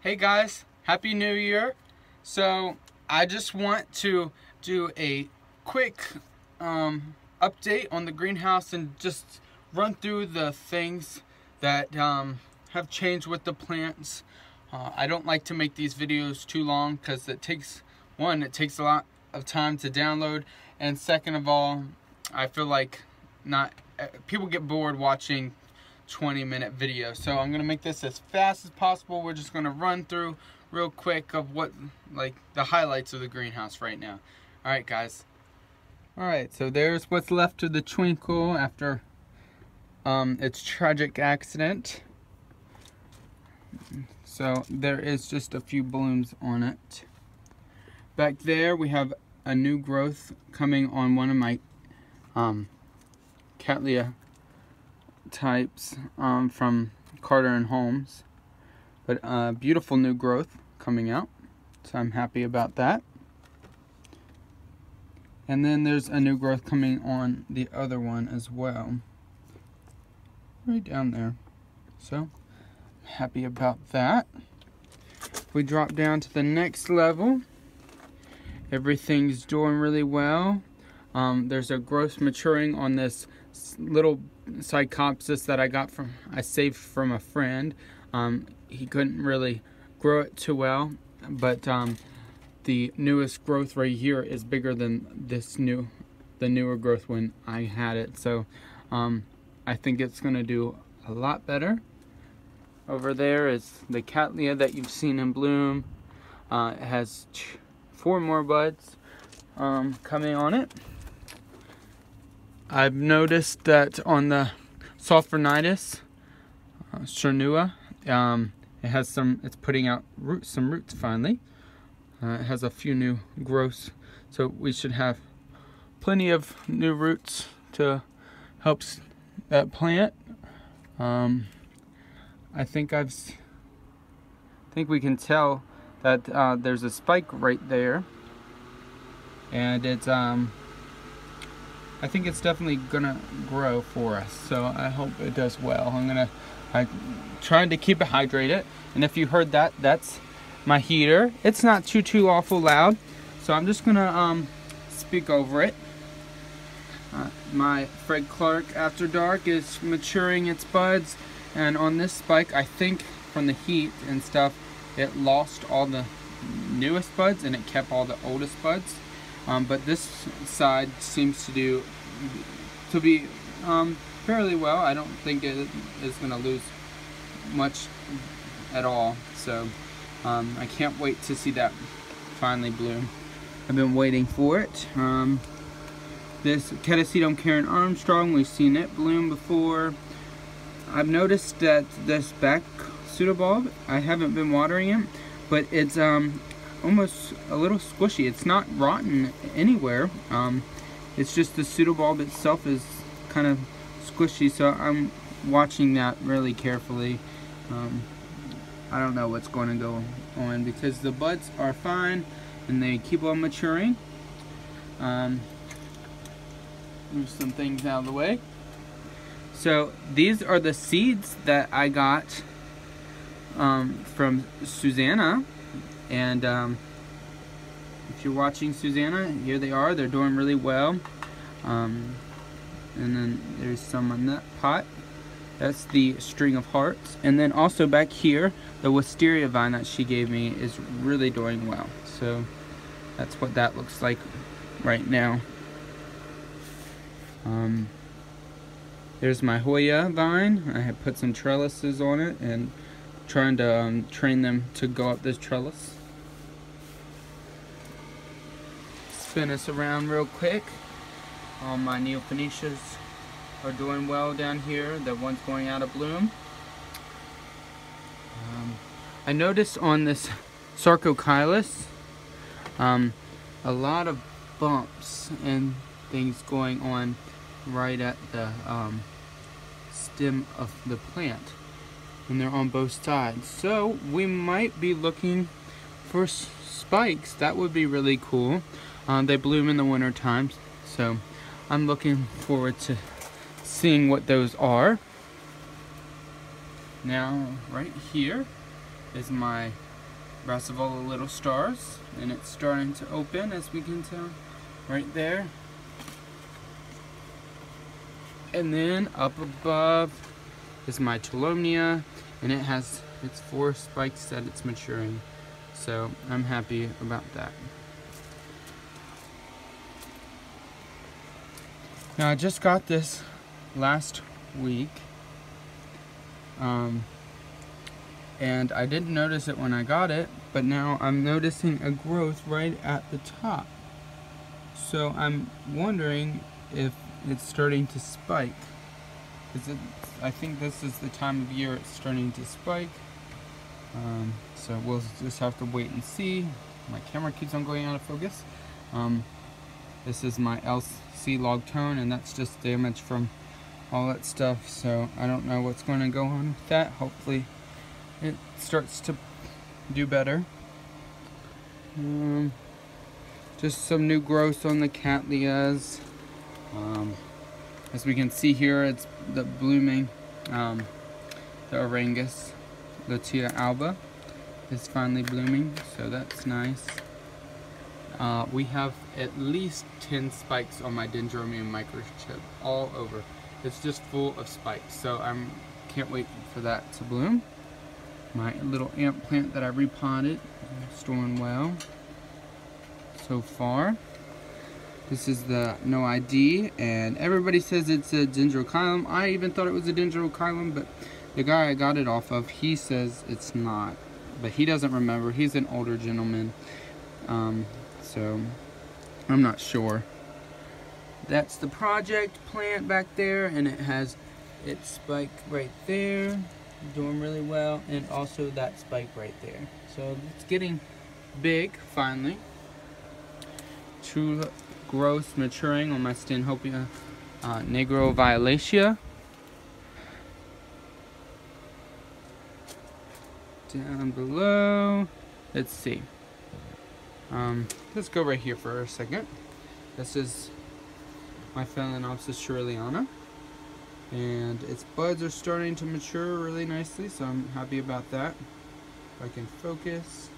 Hey guys, Happy New Year. So I just want to do a quick update on the greenhouse and just run through the things that have changed with the plants. I don't like to make these videos too long because it takes a lot of time to download, and second of all, I feel like people get bored watching 20-minute video. So I'm gonna make this as fast as possible. We're just gonna run through real quick of what, like, the highlights of the greenhouse right now. All right, guys. All right, so there's what's left of the twinkle after its tragic accident. So there is just a few blooms on it. Back there we have a new growth coming on one of my Cattleya types from Carter and Holmes, but beautiful new growth coming out, so I'm happy about that. And then there's a new growth coming on the other one as well, right down there, so I'm happy about that. If we drop down to the next level, everything's doing really well. There's a growth maturing on this little Psychopsis that I saved from a friend. He couldn't really grow it too well, but the newest growth right here is bigger than the newer growth when I had it. So I think it's gonna do a lot better. Over there is the Cattleya that you've seen in bloom. It has 4 more buds coming on it. I've noticed that on the Sophronitis Cernua, it's putting out some roots finally. It has a few new growths, so we should have plenty of new roots to help that plant. I think we can tell that there's a spike right there, and it's I think it's definitely gonna grow for us, so I hope it does well. I'm trying to keep it hydrated, and if you heard that, that's my heater. It's not too awful loud, so I'm just gonna speak over it. My Fred Clark After Dark is maturing its buds, and on this spike, I think from the heat and stuff, it lost all the newest buds and it kept all the oldest buds. But this side seems to be fairly well. I don't think it is going to lose much at all. So I can't wait to see that finally bloom. I've been waiting for it. This Catasetum Karen Armstrong, we've seen it bloom before. I've noticed that this back pseudobulb, I haven't been watering it, but it's almost a little squishy. It's not rotten anywhere. It's just the pseudobulb itself is kind of squishy, so I'm watching that really carefully. I don't know what's going to go on because the buds are fine and they keep on maturing. Move some things out of the way. So these are the seeds that I got from Susanna, and if you're watching Susanna, here they are. They're doing really well. And then there's some in that pot. That's the string of hearts. And then also back here, the wisteria vine that she gave me is really doing well. So that's what that looks like right now. There's my Hoya vine. I have put some trellises on it and trying to train them to go up this trellis. Spin us around real quick. All my Neopheniceas are doing well down here. The one's going out of bloom. I noticed on this Sarcochilus a lot of bumps and things going on right at the stem of the plant, and they're on both sides. So we might be looking for spikes. That would be really cool. They bloom in the winter time, so I'm looking forward to seeing what those are. Now right here is my Brassavola Little Stars, and it's starting to open, as we can tell right there. And then up above is my Chelonia, and it has its 4 spikes that it's maturing. So I'm happy about that. Now I just got this last week, and I didn't notice it when I got it, but now I'm noticing a growth right at the top. So I'm wondering if it's starting to spike. I think this is the time of year it's starting to spike. So we'll just have to wait and see. My camera keeps on going out of focus. This is my LC log tone, and that's just damage from all that stuff. So I don't know what's going to go on with that. Hopefully it starts to do better. Just some new growth on the Cattleyas. As we can see here, it's the blooming, the Arangus Lutea alba is finally blooming, so that's nice. We have at least 10 spikes on my Dendrobium microchip all over. It's just full of spikes, so I can't wait for that to bloom. My little amp plant that I repotted is doing well so far. This is the No ID, and everybody says it's a Dendrochilum. I even thought it was a Dendrochilum, but the guy I got it off of, he says it's not. But he doesn't remember. He's an older gentleman, so I'm not sure. That's the project plant back there, and it has its spike right there, doing really well, and also that spike right there. So it's getting big finally. True growth maturing on my Stanhope Negro Violacea. Down below, let's see. Let's go right here for a second. This is my Phalaenopsis shirleyana, and its buds are starting to mature really nicely, so I'm happy about that. If I can focus.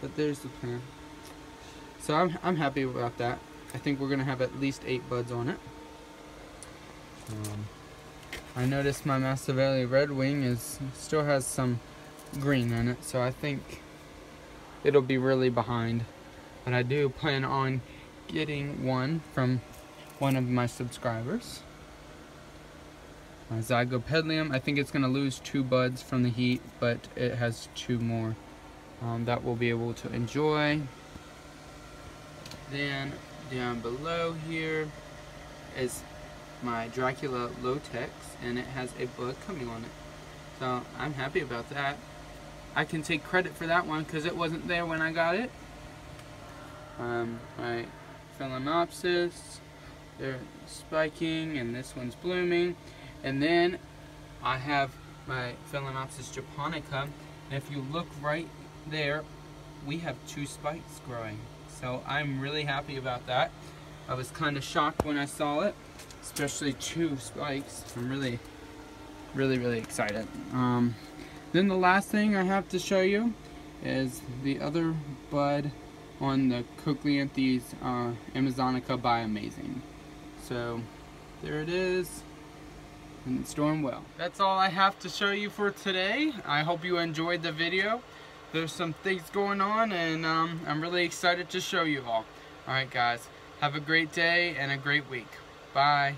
But there's the plant. So I'm happy about that. I think we're gonna have at least 8 buds on it. I noticed my Massavelli Redwing still has some green in it, so I think it'll be really behind. But I do plan on getting one from one of my subscribers. My Zygopedalium, I think it's gonna lose 2 buds from the heat, but it has 2 more that we'll be able to enjoy. Then down below here is my Dracula Lotex, and it has a bud coming on it. So I'm happy about that. I can take credit for that one because it wasn't there when I got it. My Phalaenopsis, they're spiking, and this one's blooming. And then I have my Phalaenopsis japonica, and if you look right there, we have 2 spikes growing. So I'm really happy about that. I was kind of shocked when I saw it, especially 2 spikes. I'm really excited. Then the last thing I have to show you is the other bud on the Cochleanthes Amazonica by Amazing. So there it is. and it's doing well. That's all I have to show you for today. I hope you enjoyed the video. There's some things going on, and I'm really excited to show you all. Alright guys, have a great day and a great week. Bye.